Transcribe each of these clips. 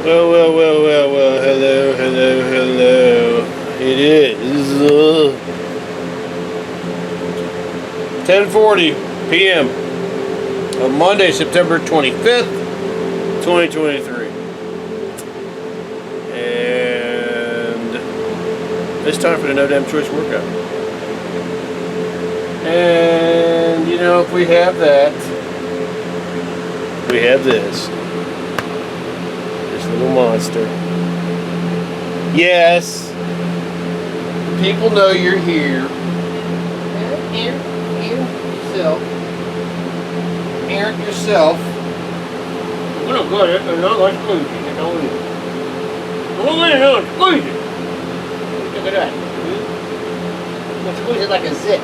Well, hello. It is 10:40 p.m. on Monday, September 25th, 2023. And it's time for the No Damn Choice workout. And, you know, if we have that, we have this. Little monster. Yes. People know you're here. Here yourself. Here yourself. Oh, God, it's not like squeezing. It's only. Look at it, squeeze it. Look at that. We'll squeeze it like a zit.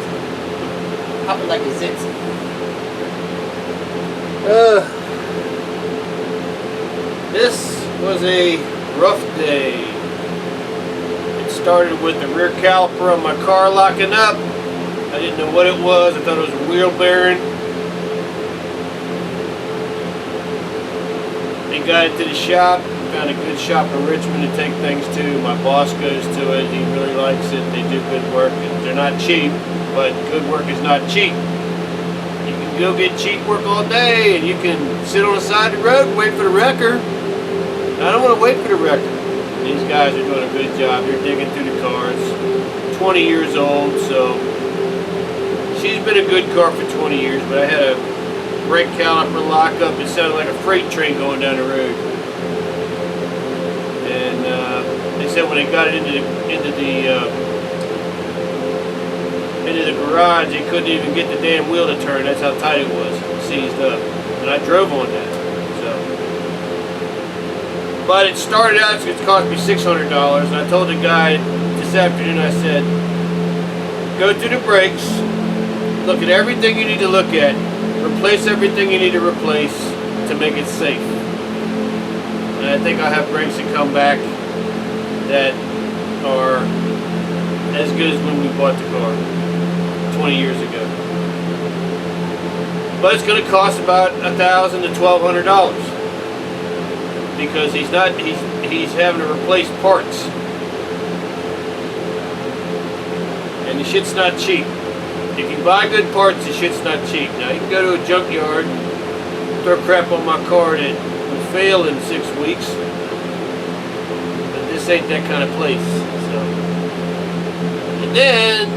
Pop it like a zit. This was a rough day. It started with the rear caliper on my car locking up. I didn't know what it was. I thought it was a wheel bearing. They got it to the shop. Found a good shop in Richmond to take things to. My boss goes to it. He really likes it. They do good work. They're not cheap, but good work is not cheap. You can go get cheap work all day, and you can sit on the side of the road and wait for the wrecker. I don't want to wait for the wrecker. These guys are doing a good job. They're digging through the cars. 20 years old, so she's been a good car for 20 years, but I had a brake caliper lock up. It sounded like a freight train going down the road. And they said when they got it into the garage, they couldn't even get the damn wheel to turn. That's how tight it was, seized up. And I drove on that. But it started out, it's going to cost me $600, and I told the guy this afternoon, I said, go through the brakes, look at everything you need to look at, replace everything you need to replace to make it safe. And I think I'll have brakes that come back that are as good as when we bought the car 20 years ago. But it's going to cost about $1,000 to $1,200. Because he's having to replace parts, and the shit's not cheap. If you buy good parts, the shit's not cheap. Now you can go to a junkyard, throw crap on my car that will fail in 6 weeks, but this ain't that kind of place. So, and then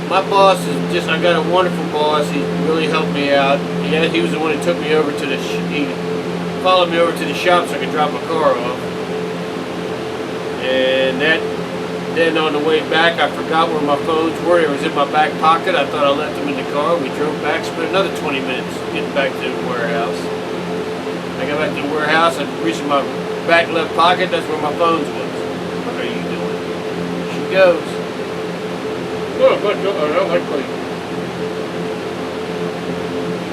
my boss is I got a wonderful boss. He really helped me out. Yeah, he was the one that took me over to the. He followed me over to the shop so I could drop my car off. And then on the way back, I forgot where my phones were. It was in my back pocket. I thought I left them in the car. We drove back, spent another 20 minutes getting back to the warehouse. I got back to the warehouse. I reached my back left pocket. That's where my phones was. What are you doing? She goes. Oh, good. I don't like biting.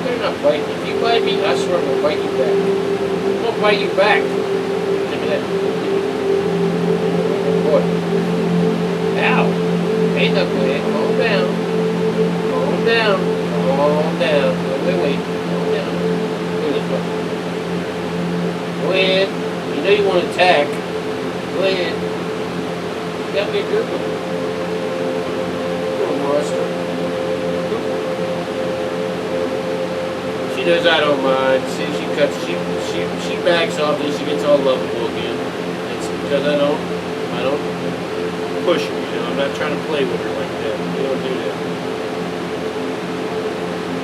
They're not biting. If you bite me, I swear I'm going to bite you back. I'm going to bite you back. Look at that. Boy. Ow. Hey, knucklehead. Calm down. Calm down. Calm down. Wait. Calm down. Look at this one. Go ahead. You know you want to attack. Go ahead. You got me a good one. Little monster. She knows I don't mind. See, she backs off and she gets all lovable again. It's because I don't push her, you know. I'm not trying to play with her like that. We don't do that.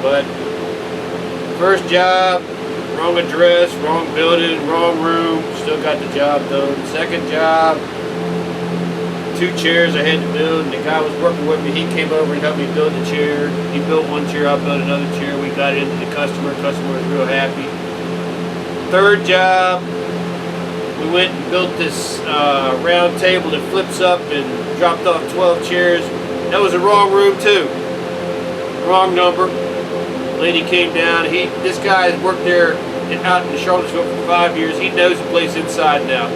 But first job, wrong address, wrong building, wrong room, still got the job done. Second job, 2 chairs I had to build, and the guy was working with me. He came over and helped me build the chair. He built one chair, I built another chair. We got it into the customer. Customer was real happy. Third job, we went and built this round table that flips up and dropped off 12 chairs. That was the wrong room too. Wrong number. Lady came down. This guy has worked there out in Charlottesville for 5 years. He knows the place inside and out.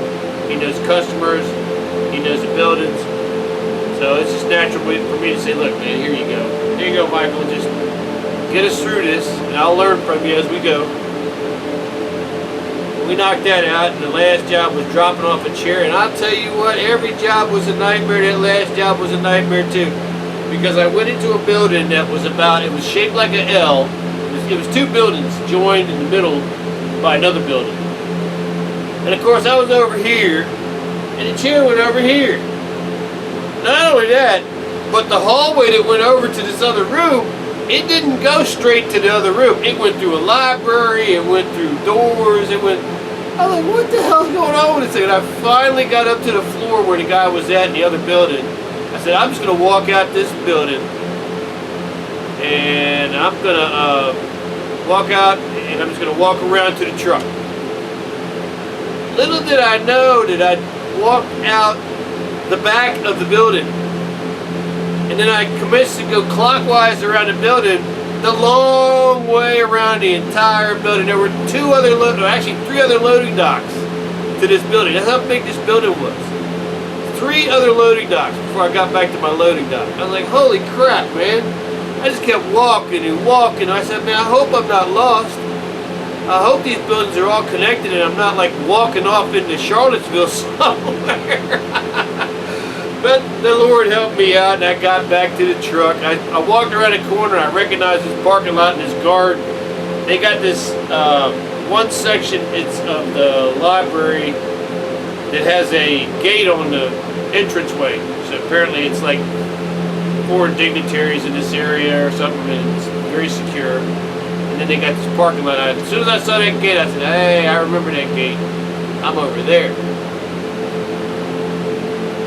He knows customers. He knows the buildings. So it's just natural for me to say, look, man, here you go. Here you go, Michael. Just get us through this, and I'll learn from you as we go. we knocked that out, and the last job was dropping off a chair. And I'll tell you what, every job was a nightmare. That last job was a nightmare too, because I went into a building that was it was shaped like an L. It was two buildings joined in the middle by another building. And of course I was over here, and the chair went over here. Not only that, but the hallway that went over to this other room, it didn't go straight to the other room. It went through a library, it went through doors, I was like, what the hell's going on with this thing? And I finally got up to the floor where the guy was at in the other building. I said, I'm just going to walk out this building, and I'm going to walk out, and I'm just going to walk around to the truck. Little did I know that I'd walked out the back of the building, and then I commenced to go clockwise around the building, the long way around the entire building. There were three other loading docks to this building. That's how big this building was. 3 other loading docks before I got back to my loading dock. I was like, holy crap, man. I just kept walking and walking. I said, man, I hope I'm not lost. I hope these buildings are all connected and I'm not like walking off into Charlottesville somewhere. But the Lord helped me out, and I got back to the truck. I walked around the corner, and I recognized this parking lot and this guard. They got this one section, it's of the library that has a gate on the entranceway. So apparently it's like foreign dignitaries in this area or something, and it's very secure. And then they got this parking lot. As soon as I saw that gate, I said, hey, I remember that gate. I'm over there.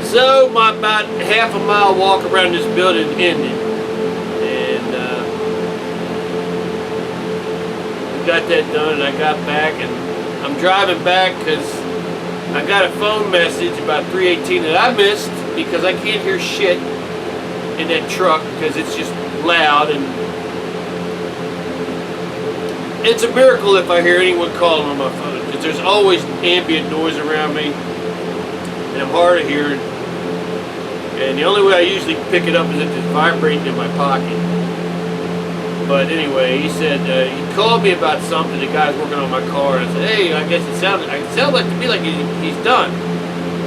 So my about half a mile walk around this building ended, and we got that done, and I got back, and I'm driving back because I got a phone message about 3:18 that I missed because I can't hear shit in that truck because it's just loud, and it's a miracle if I hear anyone calling on my phone because there's always ambient noise around me, and I'm hard of hearing. And the only way I usually pick it up is if it's vibrating in my pocket. But anyway, he said, he called me about something, the guy's working on my car, and I said, hey, I guess it sounded like to me like he's done.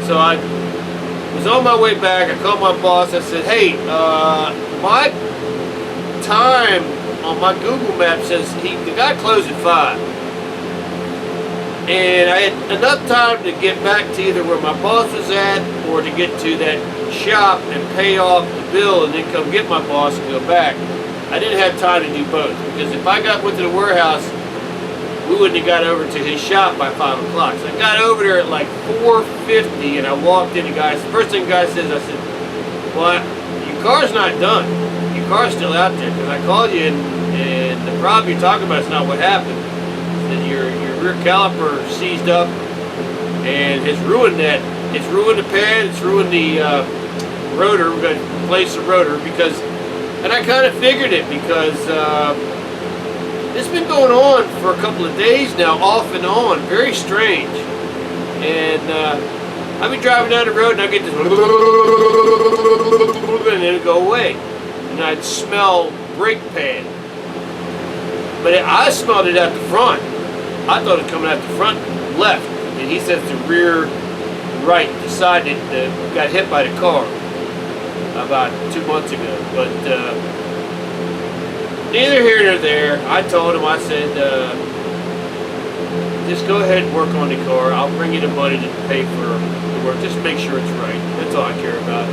So I was on my way back, I called my boss, I said, hey, my time on my Google map says the guy closed at 5. And I had enough time to get back to either where my boss was at or to get to that shop and pay off the bill and then come get my boss and go back. I didn't have time to do both because if I went to the warehouse, we wouldn't have got over to his shop by 5 o'clock. So I got over there at like 4:50 and I walked in. The first thing the guy says, I said, well, your car's not done. Your car's still out there because I called you and the problem you're talking about is not what happened. That your rear caliper seized up and has ruined that. It's ruined the pad, it's ruined the rotor. We're going to replace the rotor because, and I kind of figured it because it's been going on for a couple of days now, off and on, very strange. And I've been driving down the road and I get this, and then it go away. And I'd smell brake pad. But I smelled it at the front. I thought it was coming out the front left. And he says the rear right, the side that got hit by the car about 2 months ago. But neither here nor there. I told him, I said, just go ahead and work on the car. I'll bring you the money to pay for the work. Just make sure it's right. That's all I care about.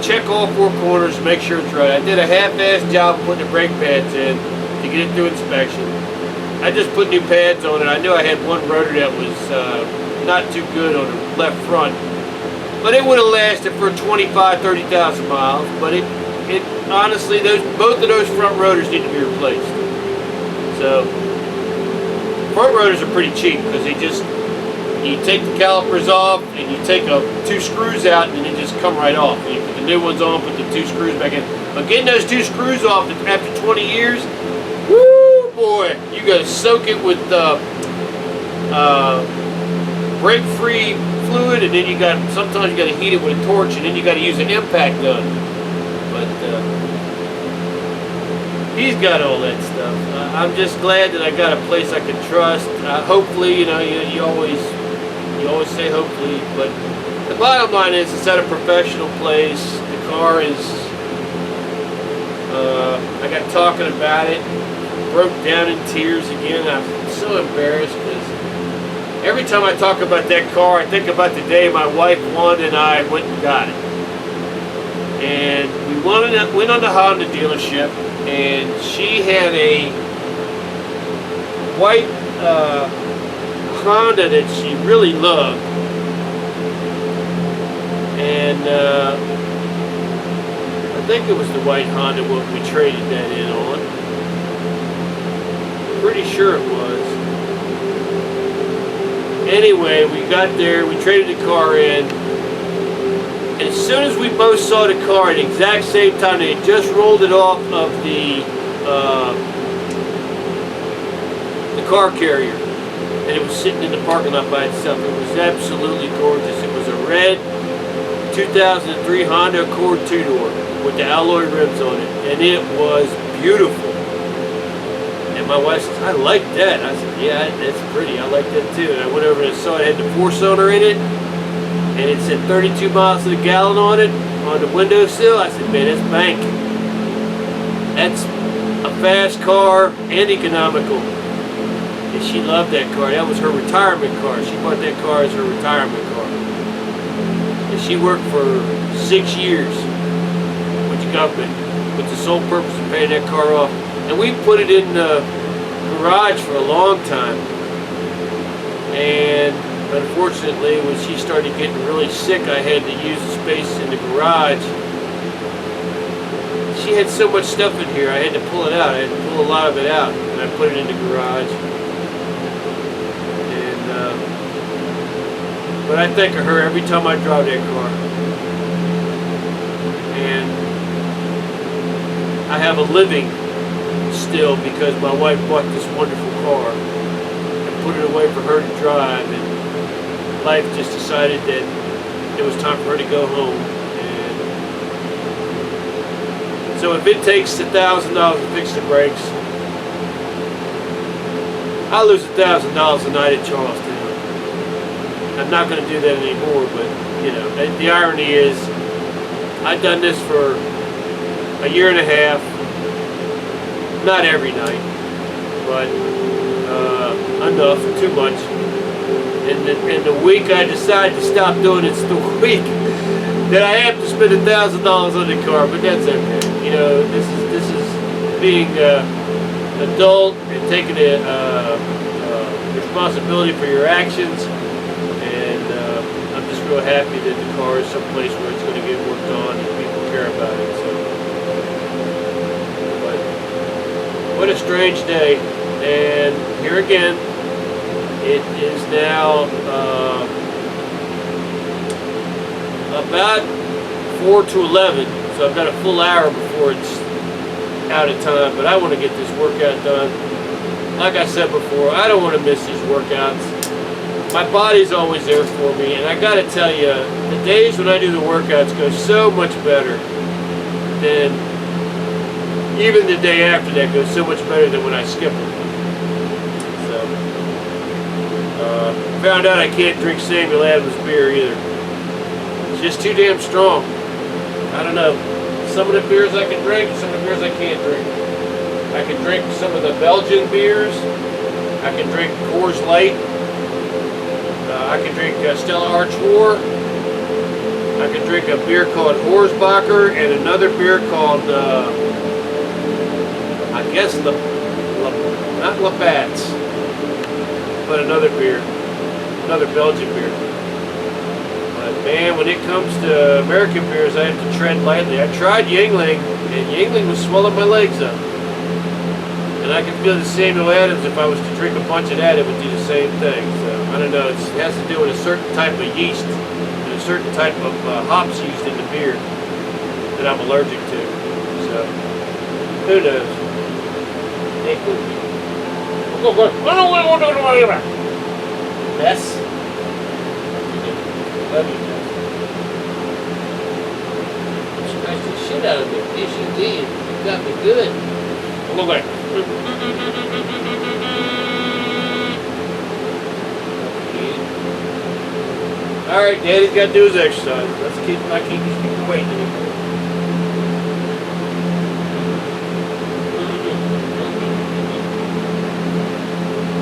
Check all 4 corners, make sure it's right. I did a half-assed job putting the brake pads in to get it through inspection. I just put new pads on it. I knew I had one rotor that was not too good on the left front, but it would have lasted for 30,000 miles. But it honestly, both of those front rotors need to be replaced. So front rotors are pretty cheap because you take the calipers off and you take 2 screws out and they just come right off. And you put the new ones on, put the 2 screws back in. But getting those 2 screws off after 20 years, woo boy, you gotta soak it with brake-free fluid, and then sometimes you gotta heat it with a torch, and then you gotta use an impact gun. But He's got all that stuff. I'm just glad that I got a place I can trust. Hopefully, you always say hopefully, but the bottom line is it's at a professional place. The car is. I got talking about it, broke down in tears again. I'm so embarrassed because every time I talk about that car, I think about the day my wife won and I went and got it. And we went on the Honda dealership, and she had a white Honda that she really loved. And I think it was the white Honda what we traded that in on. Pretty sure it was. Anyway, we got there, we traded the car in. And as soon as we both saw the car at the exact same time, they had just rolled it off of the car carrier. And it was sitting in the parking lot by itself. It was absolutely gorgeous. It was a red 2003 Honda Accord 2-door with the alloy rims on it. And it was beautiful. And my wife says, I like that. I said, yeah, that's pretty. I like that too. And I went over and saw it had the 4-cylinder in it. And it said 32 miles to the gallon on it, on the windowsill. I said, man, that's bank. That's a fast car and economical. And she loved that car. That was her retirement car. She bought that car as her retirement car. And she worked for 6 years with the government with the sole purpose of paying that car off. And we put it in the garage for a long time. And unfortunately, when she started getting really sick, I had to use the space in the garage. She had so much stuff in here, I had to pull it out. I had to pull a lot of it out, and I put it in the garage. And but I think of her every time I drive that car. And I have a living still because my wife bought this wonderful car and put it away for her to drive. And life just decided that it was time for her to go home. And so if it takes $1,000 to fix the brakes, I'll lose $1,000 a night at Charleston. I'm not going to do that anymore, but the irony is I've done this for a year and a half, not every night, but enough, too much. And the week I decide to stop doing it's the week that I have to spend $1,000 on the car, but that's okay. This is being an adult and taking responsibility for your actions. And I'm just real happy that the car is someplace where it's going to get worked on and people care about it. So, but what a strange day. And here again, it is now about 4 to 11, so I've got a full hour before it's out of time, but I want to get this workout done. Like I said before, I don't want to miss these workouts. My body's always there for me, and I got to tell you, the days when I do the workouts go so much better than even the day after that goes so much better than when I skip them. Found out I can't drink Samuel Adams beer either. It's just too damn strong. I don't know. Some of the beers I can drink, some of the beers I can't drink. I can drink some of the Belgian beers. I can drink Coors Light. I can drink Stella Artois. I can drink a beer called Horsbacher and another beer called, I guess, not Labatt's, but another beer. Another Belgian beer. But man, when it comes to American beers, I have to tread lightly. I tried Yingling, and Yingling was swelling my legs up. And I can feel the Samuel Adams, if I was to drink a bunch of that, it would do the same thing. So, I don't know, it has to do with a certain type of yeast and a certain type of hops used in the beer that I'm allergic to. So, who knows? Yes. Love you. Scratched the shit out of me. Yes, you did. You got me good. Look like. Alright, Daddy's got to do his exercise. Let's not keep these people waiting anymore.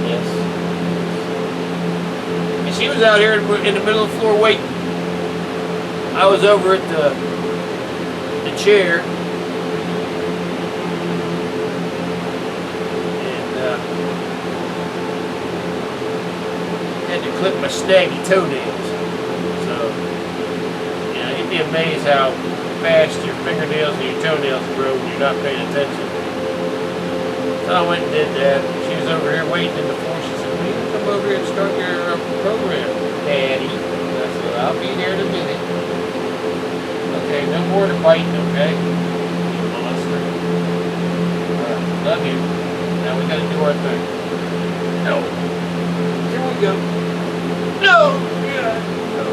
Yes. And she was out here in the middle of the floor waiting. I was over at the chair. Had to clip my snaggy toenails. So, yeah, you'd be amazed how fast your fingernails and your toenails grow when you're not paying attention. So I went and did that. She was over here waiting in the floor. She said, "Well, you can come over here and start your program, Daddy." And I said, "I'll be there in a minute." Okay, no more to biting, okay? You monster. Alright, love you. Now we gotta do our thing. No. Here we go. No! Yeah. No.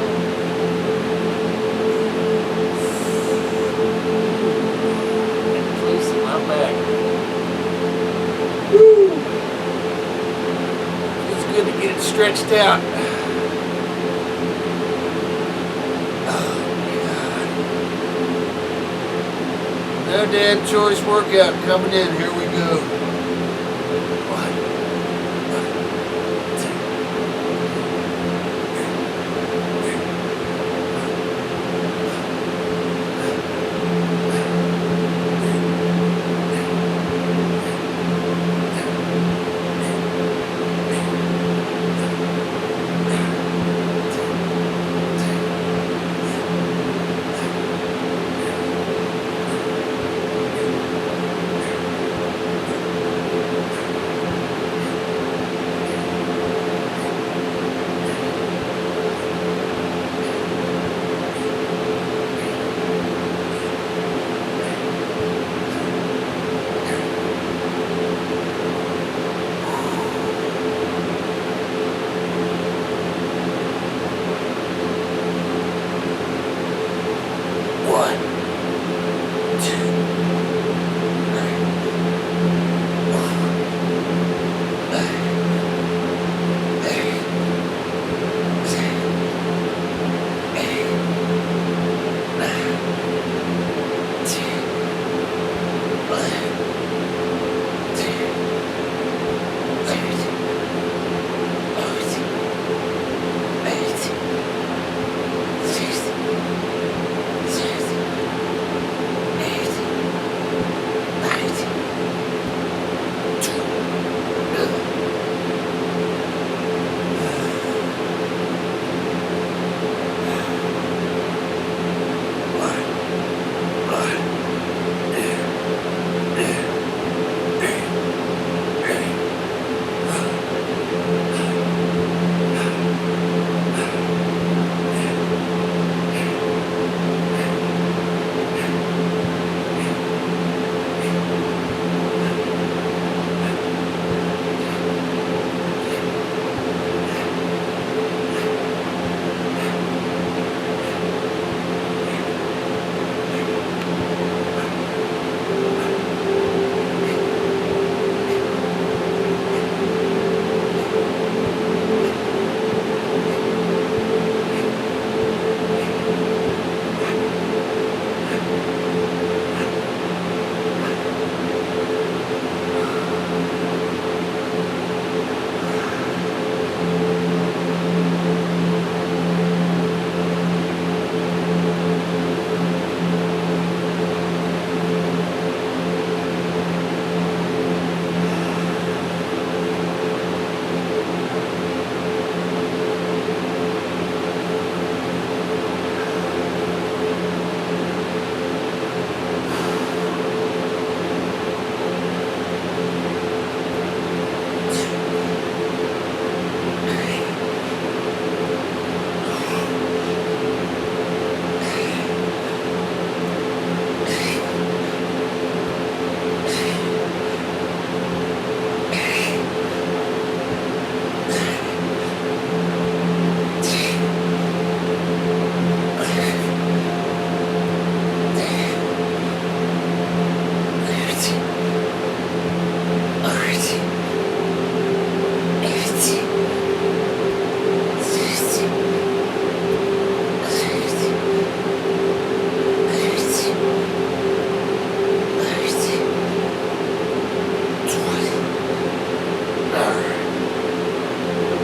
Get close to my back. Woo! It's good to get it stretched out. Oh, God. No Dad Choice workout coming in. Here we go.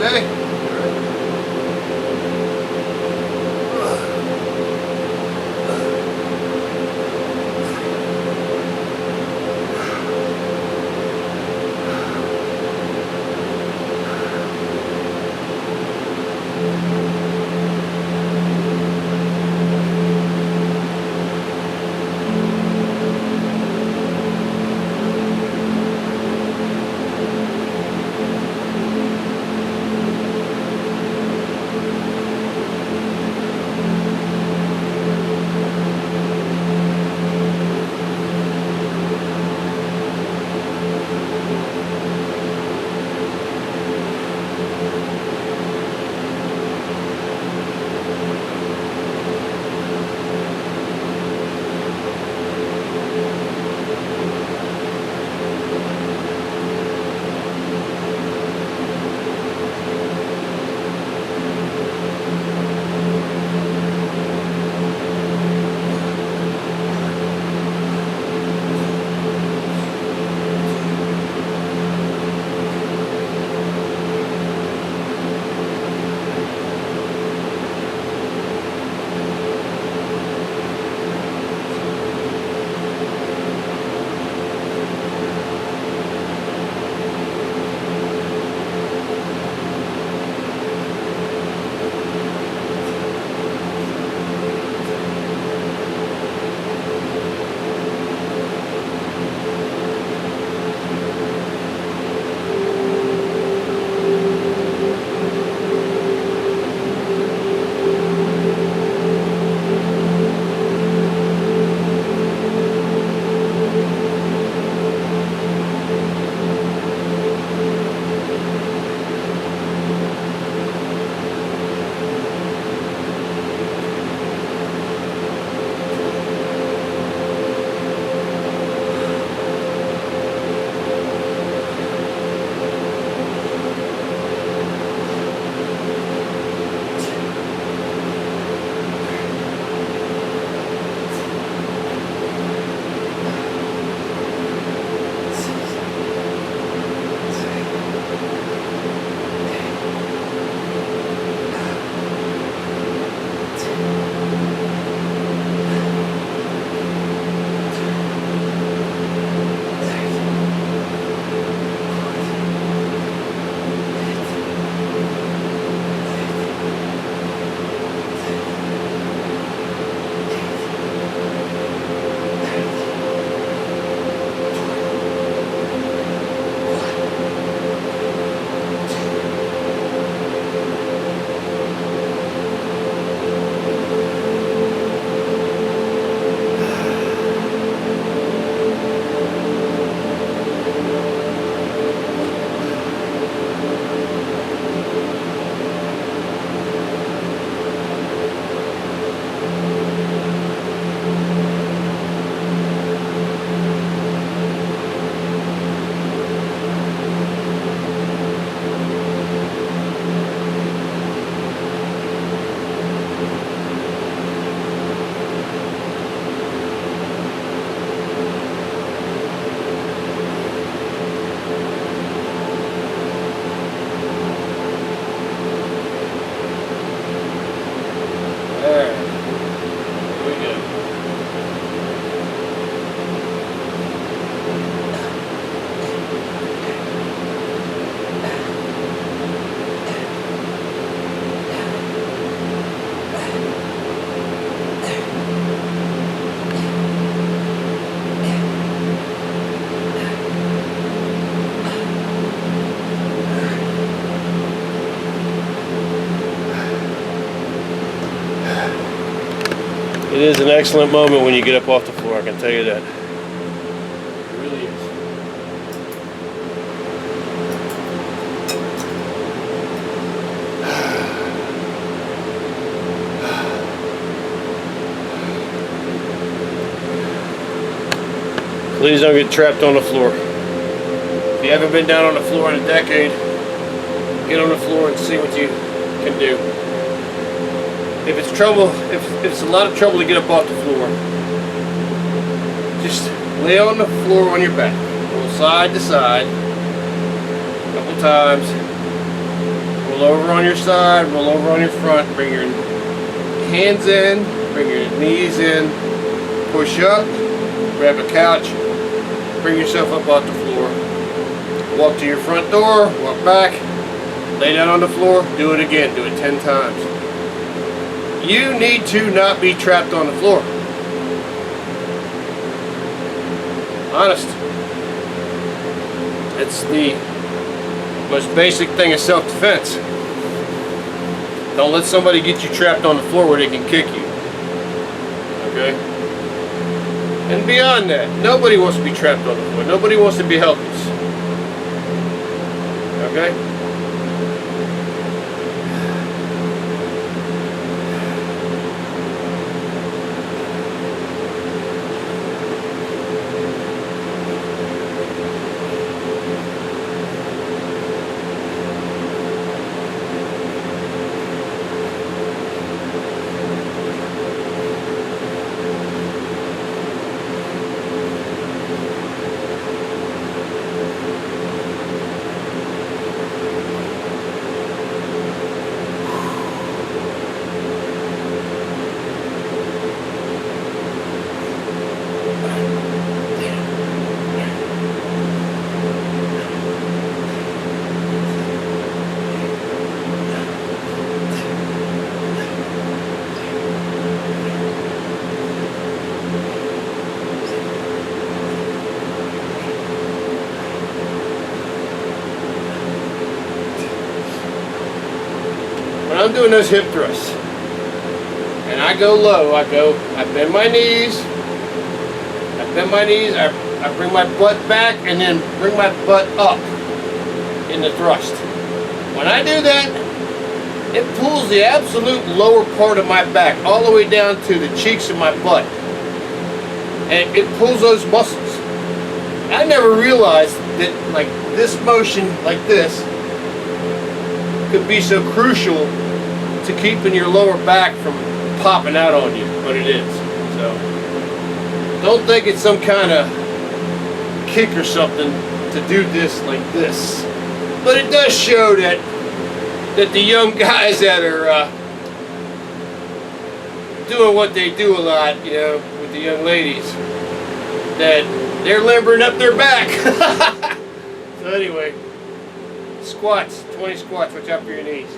Okay. It is an excellent moment when you get up off the floor, I can tell you that. It really is. Please don't get trapped on the floor. If you haven't been down on the floor in a decade, get on the floor and see what you can do. If it's trouble, if it's a lot of trouble to get up off the floor, just lay on the floor on your back, go side to side, a couple times, Roll over on your side, roll over on your front, bring your hands in, bring your knees in, push up, grab a couch, bring yourself up off the floor, walk to your front door, walk back, lay down on the floor, do it again, do it 10 times. You need to not be trapped on the floor. Honest. It's the most basic thing of self-defense. Don't let somebody get you trapped on the floor where they can kick you. Okay? And beyond that, nobody wants to be trapped on the floor. Nobody wants to be helpless. Okay? When I'm doing those hip thrusts, and I go low, I bend my knees, I bring my butt back, and then bring my butt up in the thrust. When I do that, it pulls the absolute lower part of my back, all the way down to the cheeks of my butt. And it pulls those muscles. I never realized that like this motion, like this, could be so crucial to keeping your lower back from popping out on you, but it is. So don't think it's some kind of kick or something to do this like this. But it does show that the young guys that are doing what they do a lot, you know, with the young ladies, that they're limbering up their back. So anyway, squats, 20 squats, watch out for your knees.